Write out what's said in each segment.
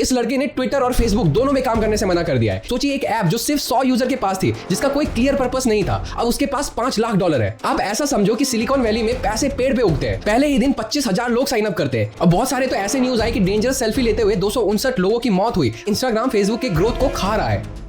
इस लड़के ने ट्विटर और फेसबुक दोनों में काम करने से मना कर दिया है। सोचिए एक ऐप जो सिर्फ 100 यूजर के पास थी, जिसका कोई क्लियर पर्पस नहीं था, अब उसके पास $5 लाख है। आप ऐसा समझो कि सिलिकॉन वैली में पैसे पेड़ पे उगते हैं। पहले ही दिन 25,000 लोग साइन अप करते हैं और बहुत सारे तो ऐसे न्यूज आए कि डेंजरस सेल्फी लेते हुए 259 लोगों की मौत हुई। इंस्टाग्राम फेसबुक के ग्रोथ को खा रहा है।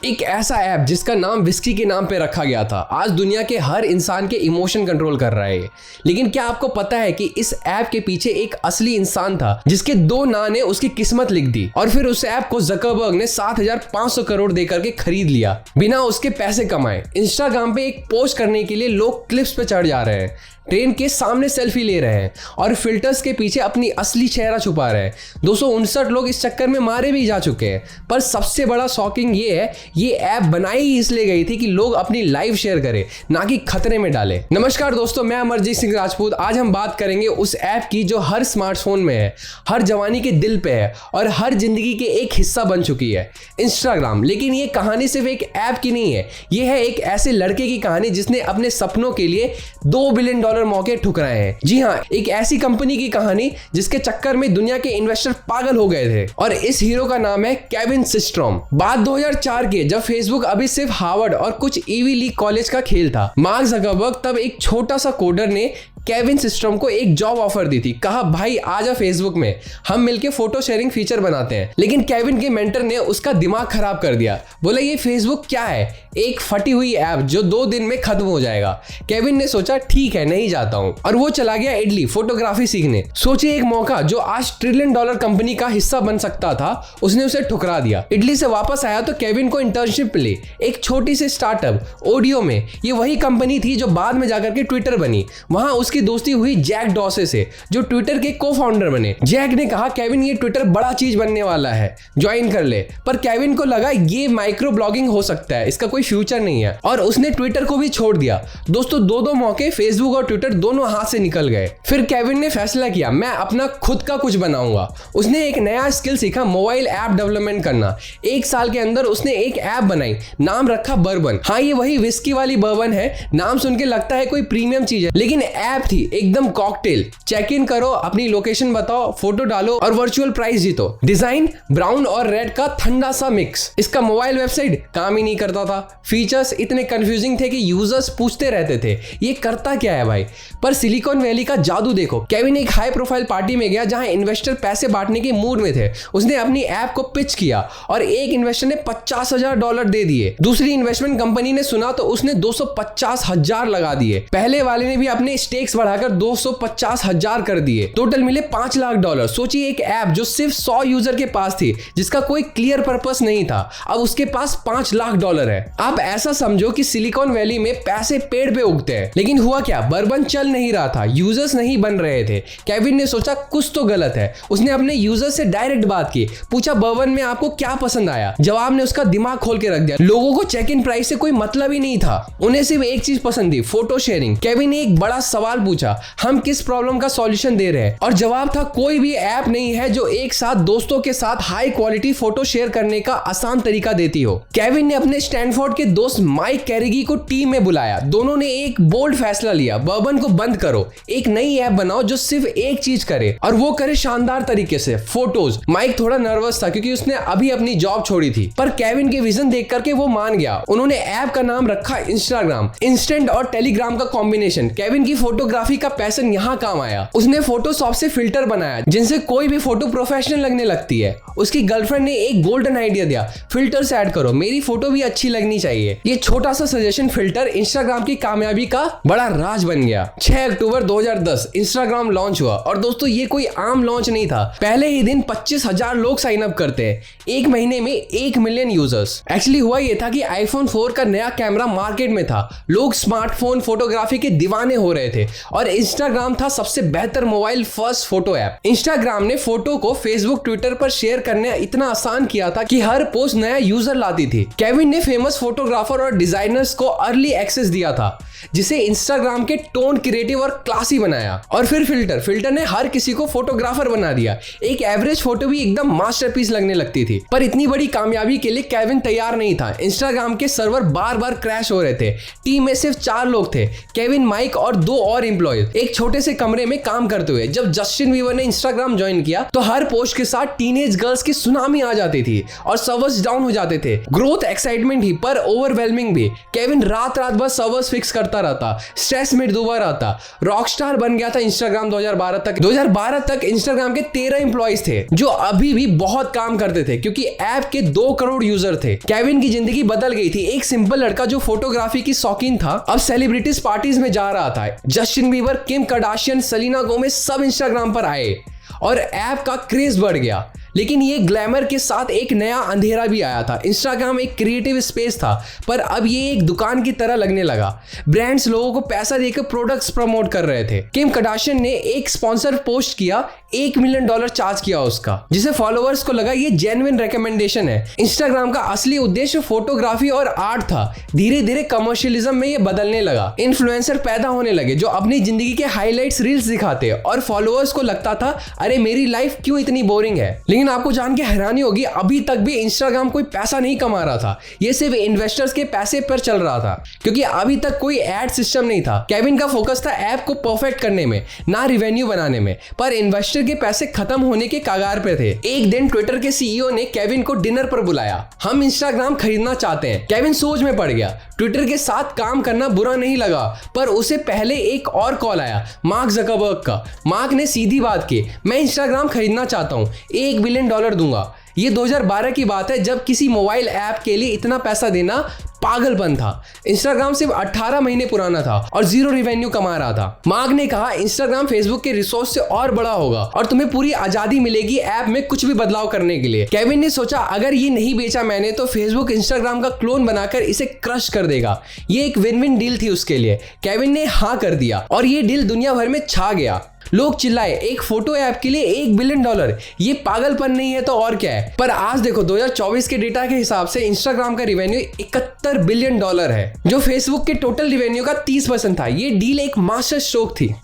एक ऐसा ऐप जिसका नाम विस्की के नाम पे रखा गया था, आज दुनिया के हर इंसान के इमोशन कंट्रोल कर रहा है। लेकिन क्या आपको पता है कि इस ऐप के पीछे एक असली इंसान था जिसके 2 नाम ने उसकी किस्मत लिख दी और फिर उस ऐप को ज़करबर्ग ने 7,500 करोड़ देकर के खरीद लिया बिना उसके पैसे कमाए। इंस्टाग्राम पे एक पोस्ट करने के लिए लोग क्लिप्स पे चढ़ जा रहे हैं, ट्रेन के सामने सेल्फी ले रहे हैं और फिल्टर्स के पीछे अपनी असली चेहरा छुपा रहे हैं। 259 लोग इस चक्कर में मारे भी जा चुके हैं। पर सबसे बड़ा शॉकिंग ये है, ये ऐप बनाई ही इसलिए गई थी कि लोग अपनी लाइफ शेयर करें, ना कि खतरे में डालें। नमस्कार दोस्तों, मैं अमरजीत सिंह राजपूत। आज हम बात करेंगे उस ऐप की जो हर स्मार्टफोन में है, हर जवानी के दिल पे है और हर जिंदगी के एक हिस्सा बन चुकी है, इंस्टाग्राम। लेकिन ये कहानी सिर्फ एक ऐप की नहीं है, ये है एक ऐसे लड़के की कहानी जिसने अपने सपनों के लिए $2 बिलियन मौके ठुकराए हैं। जी हाँ, एक ऐसी कंपनी की कहानी जिसके चक्कर में दुनिया के इन्वेस्टर पागल हो गए थे और इस हीरो का नाम है केविन सिस्ट्रॉम। बात 2004 के, जब फेसबुक अभी सिर्फ हार्वर्ड और कुछ ईवी लीग कॉलेज का खेल था। मार्क ज़करबर्ग तब एक छोटा सा कोडर ने केविन सिस्ट्रॉम को एक जॉब ऑफर दी थी। कहा भाई आजा फेसबुक में, हम मिलके फोटो शेयरिंग फीचर बनाते हैं। लेकिन केविन के मेंटर ने उसका दिमाग खराब कर दिया। बोला ये फेसबुक क्या है, एक फटी हुई ऐप जो 2 दिन में खत्म हो जाएगा। केविन ने सोचा ठीक है, नहीं जाता हूं, और वो चला गया इटली फोटोग्राफी सीखने। सोचिए एक मौका जो आज $1 ट्रिलियन कंपनी का हिस्सा बन सकता था, उसने उसे ठुकरा दिया। इटली से वापस आया तो केविन को इंटर्नशिप मिली एक छोटी सी स्टार्टअप ऑडियो में। ये वही कंपनी थी जो बाद में जाकर के ट्विटर बनी। वहां उसकी दोस्ती हुई जैक डॉसे से, जो ट्विटर के को फाउंडर बने। जैक ने कहा केविन ये ट्विटर बड़ा चीज बनने वाला है, ज्वाइन कर ले। पर केविन को लगा ये माइक्रो ब्लॉगिंग हो सकता है, इसका कोई फ्यूचर नहीं है, और उसने ट्विटर को भी छोड़ दिया। दोस्तों 2 मौके फेसबुक और ट्विटर दोनों हाथ से निकल गए। फिर केविन ने फैसला किया मैं अपना खुद का कुछ बनाऊंगा। उसने एक नया स्किल सीखा, मोबाइल ऐप डेवलपमेंट करना। 1 साल के अंदर उसने एक ऐप बनाई, नाम रखा बर्बन। हाँ, ये वही विस्की वाली बर्बन है। नाम सुन के लगता है कोई प्रीमियम चीज है, लेकिन ऐप थी एकदम कॉकटेल। चेक इन करो, अपनी लोकेशन बताओ, फोटो डालो और वर्चुअल प्राइज जीतो। डिजाइन ब्राउन और रेड का ठंडा सा मिक्स। इसका मोबाइल वेबसाइट काम ही नहीं करता था। फीचर्स इतने कंफ्यूजिंग थे कि यूजर्स पूछते रहते थे ये करता क्या है भाई। पर सिलिकॉन वैली का जादू देखो। केविन एक हाई प्रोफाइल पार्टी में गया जहां इन्वेस्टर पैसे बांटने के मूड में थे। उसने अपनी ऐप को पिच किया और एक इन्वेस्टर ने $50,000 दे दिए। दूसरी इन्वेस्टमेंट कंपनी ने सुना तो उसने $250,000 लगा दिए। पहले वाले ने भी अपने स्टेक्स बढ़ाकर $250,000 कर दिए। टोटल मिले $5 लाख। सोचिए एक ऐप जो सिर्फ 100 यूजर के पास थी, जिसका कोई क्लियर पर्पस नहीं था, अब उसके पास $5 लाख है। आप ऐसा समझो कि सिलिकॉन वैली में पैसे पेड़ पे उगते हैं। लेकिन हुआ क्या, बर्बन चल नहीं रहा था, यूजर्स नहीं बन रहे थे। केविन ने सोचा कुछ तो गलत है। उसने अपने यूजर से डायरेक्ट बात की, पूछा बर्बन में आपको क्या पसंद आया। जवाब ने उसका दिमाग खोल के रख दिया। लोगों को चेक इन प्राइस से कोई मतलब ही नहीं था, उन्हें सिर्फ एक चीज पसंद थी, फोटो शेयरिंग। केविन ने एक बड़ा सवाल पूछा, हम किस प्रॉब्लम का सॉल्यूशन दे रहे हैं? और जवाब था कोई भी ऐप नहीं है जो एक साथ दोस्तों के साथ हाई क्वालिटी फोटो शेयर करने का आसान तरीका देती हो। केविन ने अपने स्टैनफोर्ड के दोस्त माइक कैरिगी को टीम में बुलाया। दोनों ने एक बोल्ड फैसला लिया, बर्बन को बंद करो, एक नई ऐप बनाओ जो सिर्फ एक चीज करे और वो करे शानदार तरीके से, फोटोज। माइक थोड़ा नर्वस था क्योंकि उसने अभी अपनी जॉब छोड़ी थी, पर केविन के विजन देख करके वो मान गया। उन्होंने ऐप का नाम रखा इंस्टाग्राम। इंस्टेंट और टेलीग्राम का कॉम्बिनेशन। केविन की फोटोग्राफी का पैशन यहाँ काम आया। उसने फोटोशॉप से फिल्टर बनाया जिनसे कोई भी फोटो प्रोफेशनल लगने लगती है। उसकी गर्लफ्रेंड ने एक गोल्डन आइडिया दिया, फिल्टर्स ऐड करो, मेरी फोटो भी अच्छी लगनी चाहिए। ये छोटा सा सजेशन फिल्टर इंस्टाग्राम की कामयाबी का बड़ा राज बन गया। 6 अक्टूबर 2010 इंस्टाग्राम लॉन्च हुआ और दोस्तों ये कोई आम लॉन्च नहीं था। पहले ही दिन 25,000 लोग साइन अप करते हैं। 1 महीने में 1 मिलियन यूजर्स। एक्चुअली हुआ ये था कि iPhone 4 का नया कैमरा मार्केट में था। लोग स्मार्टफोन फोटोग्राफी के दीवाने हो रहे थे और इंस्टाग्राम था सबसे बेहतर mobile first photo app. Instagram ने फोटो को फेसबुक ट्विटर पर शेयर करने इतना आसान किया था कि हर पोस्ट नया यूजर लाती थी। केविन ने फेमस फोटोग्राफर और डिजाइनर्स को अर्ली एक्सेस दिया था, जिसे इंस्टाग्राम के टोन क्रिएटिव और क्लासी बनाया। और फिर फिल्टर ने हर किसी को फोटोग्राफर बना दिया। एक एवरेज फोटो भी एकदम मास्टरपीस लगने लगती थी। पर इतनी बड़ी कामयाबी के लिए केविन तैयार नहीं था। इंस्टाग्राम के सर्वर बार बार क्रैश हो रहे थे। टीम में सिर्फ 4 लोग थे, केविन, माइक और 2 और पर एम्प्लॉय एक छोटे से कमरे में काम करते हुए। जब जस्टिन बीबर ने इंस्टाग्राम ज्वाइन किया तो हर पोस्ट के साथ टीनेज गर्ल्स की सुनामी आ जाती थी और सर्वर्स डाउन हो जाते थे। ग्रोथ एक्साइटमेंट ही पर ओवरवेलमिंग भी। केविन रात रात भर सर्वर्स फिक्स करता रहता, स्ट्रेस में डूबा रहता। रॉकस्टार बन गया था इंस्टाग्राम 2012 तक इंस्टाग्राम के 13 एम्प्लॉइज थे जो अभी भी बहुत काम करते थे क्योंकि ऐप के 2 करोड़ यूजर थे। केविन की जिंदगी बदल गई थी। एक सिंपल लड़का जो फोटोग्राफी की शौकीन था अब सेलिब्रिटीज पार्टीज में जा रहा था। Justin Bieber, Kim Kardashian, Selina Gomez सब इंस्टाग्राम पर आए और ऐप का क्रेज बढ़ गया। लेकिन ये ग्लैमर के साथ एक नया अंधेरा भी आया था। इंस्टाग्राम एक क्रिएटिव स्पेस था पर अब ये एक दुकान की तरह लगने लगा। ब्रांड्स लोगों को पैसा देकर प्रोडक्ट्स प्रमोट कर रहे थे। किम कार्दाशियन ने एक स्पॉन्सर पोस्ट किया, $1 मिलियन चार्ज किया उसका, जिसे फॉलोअर्स को लगा ये जेन्युइन रिकमेंडेशन है। इंस्टाग्राम का असली उद्देश्य फोटोग्राफी और आर्ट था। धीरे धीरे कमर्शियलिज्म में ये बदलने लगा। इन्फ्लुएंसर पैदा होने लगे जो अपनी जिंदगी के हाईलाइट्स रील्स दिखाते और फॉलोअर्स को लगता था अरे मेरी लाइफ क्यों इतनी बोरिंग है। लेकिन आपको जान के हैरानी होगी अभी तक भी इंस्टाग्राम कोई पैसा नहीं कमा रहा था। ये सिर्फ इन्वेस्टर्स के पैसे पर चल रहा था क्योंकि अभी तक कोई एड सिस्टम नहीं था। केविन का फोकस था ऐप को परफेक्ट करने में, ना रिवेन्यू बनाने में। पर इन्वेस्टर के पैसे खत्म होने के कगार पे थे। एक दिन ट्विटर के सीईओ ने केविन को डिनर पर बुलाया। हम इंस्टाग्राम खरीदना चाहते हैं। केविन सोच में पड़ गया। ट्विटर के साथ काम करना बुरा नहीं लगा पर उसे पहले एक और कॉल आया मार्क जकरबर्ग का। मार्क ने सीधी बात की, मैं इंस्टाग्राम खरीदना चाहता हूँ, $1 बिलियन दूंगा। ये 2012 की बात है जब किसी मोबाइल ऐप के लिए इतना पैसा देना पागलपन था। इंस्टाग्राम सिर्फ 18 महीने पुराना था और 0 रिवेन्यू कमा रहा था। मार्क ने कहा इंस्टाग्राम फेसबुक के रिसोर्स से और बड़ा होगा और तुम्हें पूरी आजादी मिलेगी ऐप में कुछ भी बदलाव करने के लिए। केविन ने सोचा अगर ये नहीं बेचा मैंने तो फेसबुक इंस्टाग्राम का क्लोन बनाकर इसे क्रश कर देगा। ये एक विन विन डील थी उसके लिए। केविन ने हाँ कर दिया और ये डील दुनिया भर में छा गया। लोग चिल्लाए एक फोटो ऐप के लिए $1 बिलियन, ये पागलपन नहीं है तो और क्या है। पर आज देखो 2024 के डेटा के हिसाब से इंस्टाग्राम का रिवेन्यू $71 बिलियन है जो फेसबुक के टोटल रिवेन्यू का 30% था। ये डील एक मास्टर स्ट्रोक थी।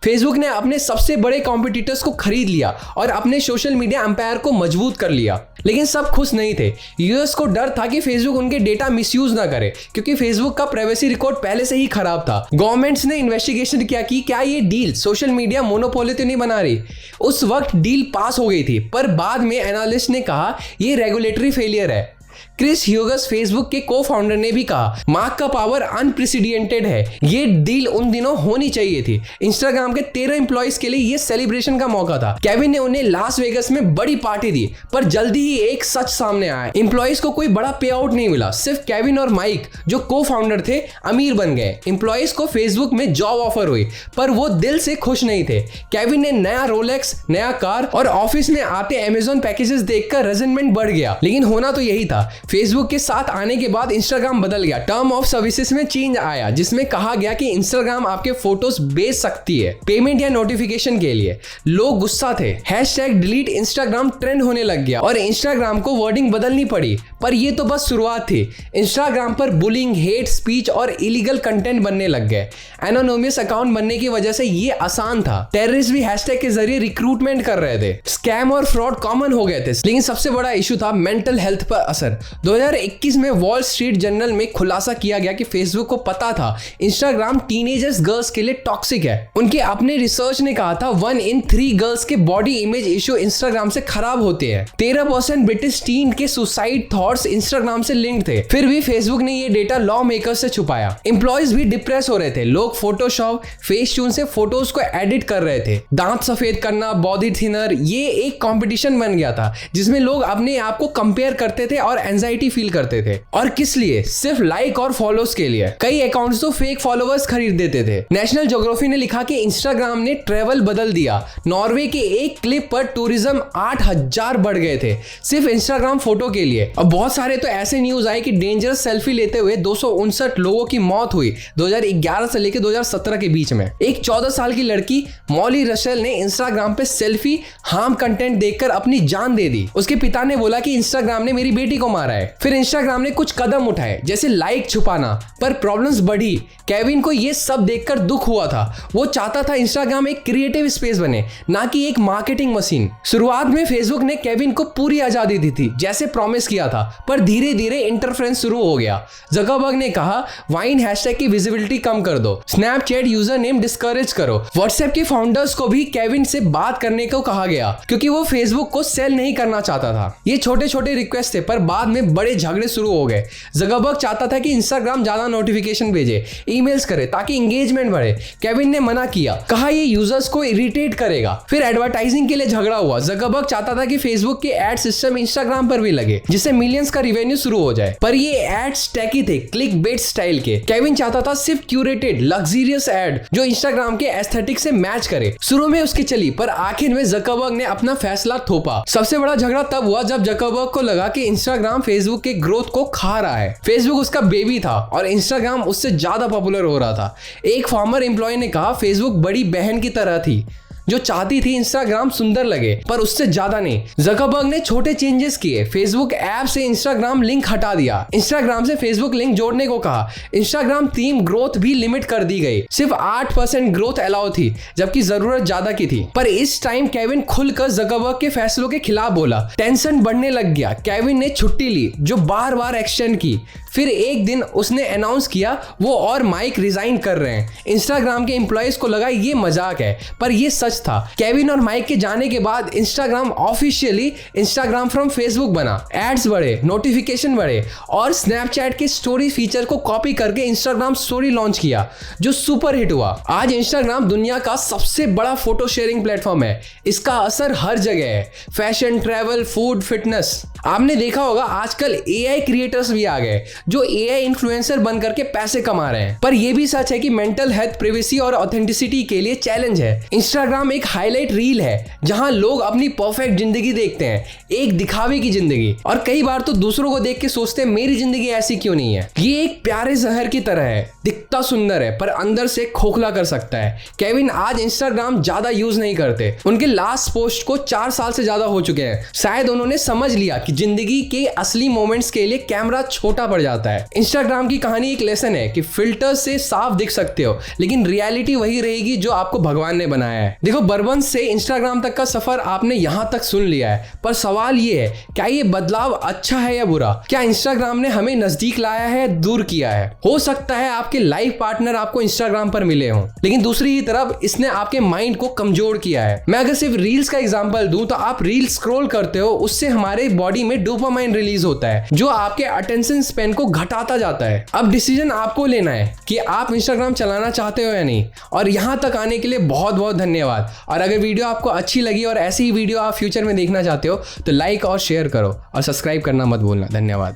फेसबुक ने अपने सबसे बड़े कॉम्पिटिटर्स को खरीद लिया और अपने सोशल मीडिया एम्पायर को मजबूत कर लिया। लेकिन सब खुश नहीं थे। यूएस को डर था कि फेसबुक उनके डेटा मिसयूज ना करे क्योंकि फेसबुक का प्राइवेसी रिकॉर्ड पहले से ही खराब था। गवर्नमेंट्स ने इन्वेस्टिगेशन किया कि क्या ये डील सोशल मीडिया मोनोपोली तो नहीं बना रही। उस वक्त डील पास हो गई थी पर बाद में एनालिस्ट ने कहा ये रेगुलेटरी फेलियर है। क्रिस ह्यूगस फेसबुक के को फाउंडर ने भी कहा मार्क का पावर अनप्रेसिडेंटेड है। ये डील उन दिनों होनी चाहिए थी। इंस्टाग्राम के 13 एम्प्लॉइज के लिए ये सेलिब्रेशन का मौका था। केविन ने उन्हें लास वेगस में बड़ी पार्टी दी पर जल्दी ही एक सच सामने आया। एम्प्लॉइज को कोई बड़ा पे आउट नहीं मिला। सिर्फ केविन और माइक जो को फाउंडर थे अमीर बन गए। एम्प्लॉइज को फेसबुक में जॉब ऑफर हुई पर वो दिल से खुश नहीं थे। केविन ने नया रोलेक्स, नया कार और ऑफिस में आते अमेज़न पैकेजेस देखकर रेजनमेंट बढ़ गया। लेकिन होना तो यही था। फेसबुक के साथ आने के बाद इंस्टाग्राम बदल गया। टर्म ऑफ सर्विसेज में चेंज आया जिसमें कहा गया कि इंस्टाग्राम आपके फोटोज बेच सकती है पेमेंट या नोटिफिकेशन के लिए। लोग गुस्सा थे। #डिलीट इंस्टाग्राम ट्रेंड होने लग गया और इंस्टाग्राम को वर्डिंग बदलनी पड़ी। पर ये तो बस शुरुआत थी। इंस्टाग्राम पर बुलिंग, हेट स्पीच और इलीगल कंटेंट बनने लग गए। एनोनिमस अकाउंट बनने की वजह से ये आसान था। टेररिस्ट भी हैशटैग के जरिए रिक्रूटमेंट कर रहे थे। स्कैम और फ्रॉड कॉमन हो गए थे। लेकिन सबसे बड़ा इशू था मेंटल हेल्थ पर असर। 2021 में वॉल स्ट्रीट जर्नल में खुलासा किया गया कि फेसबुक को पता था इंस्टाग्राम टीनेजर्स गर्ल्स के लिए टॉक्सिक है। उनके अपने रिसर्च ने कहा था 1 in 3 गर्ल्स के बॉडी इमेज इशू इंस्टाग्राम से खराब होते हैं। 13% ब्रिटिश टीन के सुसाइड थॉट्स इंस्टाग्राम से लिंक्ड थे। फिर भी फेसबुक ने ये डेटा लॉ मेकर्स से छुपाया। एम्प्लॉयज भी डिप्रेस हो रहे थे। लोग फोटोशॉप, फेस ट्यून से फोटोज को एडिट कर रहे थे। दांत सफेद करना, बॉडी थिनर, ये एक कंपटीशन बन गया था जिसमें लोग अपने आप को कंपेयर करते थे और एंजाइटी फील करते थे। और किस लिए? सिर्फ लाइक और फॉलोअर्स के लिए। कई अकाउंट्स तो फेक फॉलोअर्स खरीद देते थे। नेशनल ज्योग्राफी ने लिखा कि इंस्टाग्राम ने ट्रेवल बदल दिया। नॉर्वे के एक क्लिप पर टूरिज्म 8000 बढ़ गए थे सिर्फ इंस्टाग्राम फोटो के लिए। और बहुत सारे तो ऐसे न्यूज आए कि डेंजरस सेल्फी लेते हुए 259 लोगों की मौत हुई 2011 से लेकर 2017 के बीच में। एक 14 साल की लड़की मॉली रशेल ने इंस्टाग्राम पे सेल्फी हार्म कंटेंट देखकर अपनी जान दे दी। उसके पिता ने बोला कि इंस्टाग्राम ने मेरी बेटी को मारा है। फिर इंस्टाग्राम ने कुछ कदम उठाए जैसे लाइक छुपाना, पर प्रॉब्लम्स बढ़ी। केविन को ये सब देखकर दुख हुआ था। वो चाहता था इंस्टाग्राम एक क्रिएटिव स्पेस बने, ना कि एक मार्केटिंग मशीन। शुरुआत में फेसबुक ने केविन को पूरी आजादी दी थी जैसे प्रॉमिस किया था, पर धीरे धीरे इंटरफ्रेंस शुरू हो गया। जकरबर्ग ने कहा वाइन हैशटैग की विजिबिलिटी कम कर दो, स्नैपचैट यूजर नेम डिस्करेज करो। व्हाट्सएप के फाउंडर्स को भी केविन से बात करने को कहा गया क्योंकि वो फेसबुक को सेल नहीं करना चाहता था। ये छोटे छोटे रिक्वेस्ट थे पर बाद में बड़े झगड़े शुरू हो गए। जकरबर्ग चाहता था कि इंस्टाग्राम ज्यादा नोटिफिकेशन भेजे, ईमेल्स करे ताकि एंगेजमेंट बढ़े। केविन ने मना किया, कहा ये यूजर्स को इरिटेट करेगा। फिर एडवर्टाइजिंग के लिए झगड़ा हुआ। जकरबर्ग चाहता था कि फेसबुक के एड सिस्टम इंस्टाग्राम पर भी लगे जिससे मिलियंस का रिवेन्यू शुरू हो जाए, पर ये एड्स टैकी थे, क्लिक बेट स्टाइल के। केविन चाहता था सिर्फ क्यूरेटेड लग्जरियस एड जो इंस्टाग्राम के एस्थेटिक से मैच करे। शुरू में उसकी चली पर आखिर में जकरबर्ग ने अपना फैसला थोपा। सबसे बड़ा झगड़ा तब हुआ जब जकरबर्ग को लगा कि इंस्टाग्राम फेसबुक के ग्रोथ को खा रहा है। फेसबुक उसका बेबी था और इंस्टाग्राम उससे ज्यादा पॉपुलर हो रहा था। एक फॉर्मर एम्प्लॉय ने कहा फेसबुक बड़ी बहन की तरह थी जो चाहती थी इंस्टाग्राम सुंदर लगे पर उससे ज्यादा नहीं। जकरबर्ग ने छोटे चेंजेस किए, फेसबुक ऐप से इंस्टाग्राम लिंक हटा दिया, इंस्टाग्राम से फेसबुक लिंक जोड़ने को कहा। इंस्टाग्राम थीम ग्रोथ भी लिमिट कर दी गई, सिर्फ 8% ग्रोथ अलाउ थी जबकि जरूरत ज्यादा की थी। पर इस टाइम केविन खुलकर जकरबर्ग के फैसलों के खिलाफ बोला। टेंशन बढ़ने लग गया। केविन ने छुट्टी ली जो बार बार एक्सटेंड की। फिर एक दिन उसने अनाउंस किया वो और माइक रिजाइन कर रहे हैं। इंस्टाग्राम के एम्प्लॉयज को लगा ये मजाक है पर ये सच था। केविन और माइक के जाने के बाद Instagram officially Instagram from Facebook बना। एड्स बढ़े, नोटिफिकेशन बढ़े और स्नैपचैट के स्टोरी फीचर को कॉपी करके इंस्टाग्राम स्टोरी लॉन्च किया जो सुपर हिट हुआ। आज इंस्टाग्राम दुनिया का सबसे बड़ा फोटो शेयरिंग प्लेटफॉर्म है। इसका असर हर जगह है, फैशन, ट्रैवल, फूड, फिटनेस। आपने देखा होगा आजकल एआई क्रिएटर्स भी आ गए जो एआई इन्फ्लुएंसर बन करके पैसे कमा रहे हैं। पर यह भी सच है कि मेंटल हेल्थ, प्राइवेसी और ऑथेंटिसिटी के लिए चैलेंज है। इंस्टाग्राम एक हाईलाइट रील है जहां लोग अपनी परफेक्ट जिंदगी देखते हैं, एक दिखावे की जिंदगी, और कई बार तो दूसरों को देख के सोचते हैं मेरी जिंदगी ऐसी क्यों नहीं है। ये एक प्यारे जहर की तरह है, दिखता सुंदर है पर अंदर से खोखला कर सकता है। केविन आज इंस्टाग्राम ज्यादा यूज नहीं करते। उनके लास्ट पोस्ट को 4 साल से ज्यादा हो चुके हैं। शायद उन्होंने समझ लिया कि जिंदगी के असली मोमेंट्स के लिए कैमरा छोटा पड़ जाता है। इंस्टाग्राम की कहानी एक लेसन है कि फिल्टर से साफ दिख सकते हो लेकिन रियलिटी वही रहेगी जो आपको भगवान ने बनाया है। देखो, बर्बन से इंस्टाग्राम तक का सफर आपने यहां तक सुन लिया है, पर सवाल ये है क्या ये बदलाव अच्छा है या बुरा? क्या इंस्टाग्राम ने हमें नजदीक लाया है, दूर किया है? हो सकता है आपके लाइफ पार्टनर आपको इंस्टाग्राम पर मिले हों, लेकिन दूसरी ही तरफ इसने आपके माइंड को कमजोर किया है। मैं अगर सिर्फ रील्स का एग्जांपल दूं तो आप रील स्क्रॉल करते हो, उससे हमारे बॉडी में डोपामाइन रिलीज होता है जो आपके अटेंशन स्पेन को घटाता जाता है। अब डिसीजन आपको लेना है कि आप इंस्टाग्राम चलाना चाहते हो या नहीं। और यहां तक आने के लिए बहुत बहुत धन्यवाद। और अगर वीडियो आपको अच्छी लगी और ऐसी ही वीडियो आप फ्यूचर में देखना चाहते हो तो लाइक और शेयर करो और सब्सक्राइब करना मत भूलना। धन्यवाद।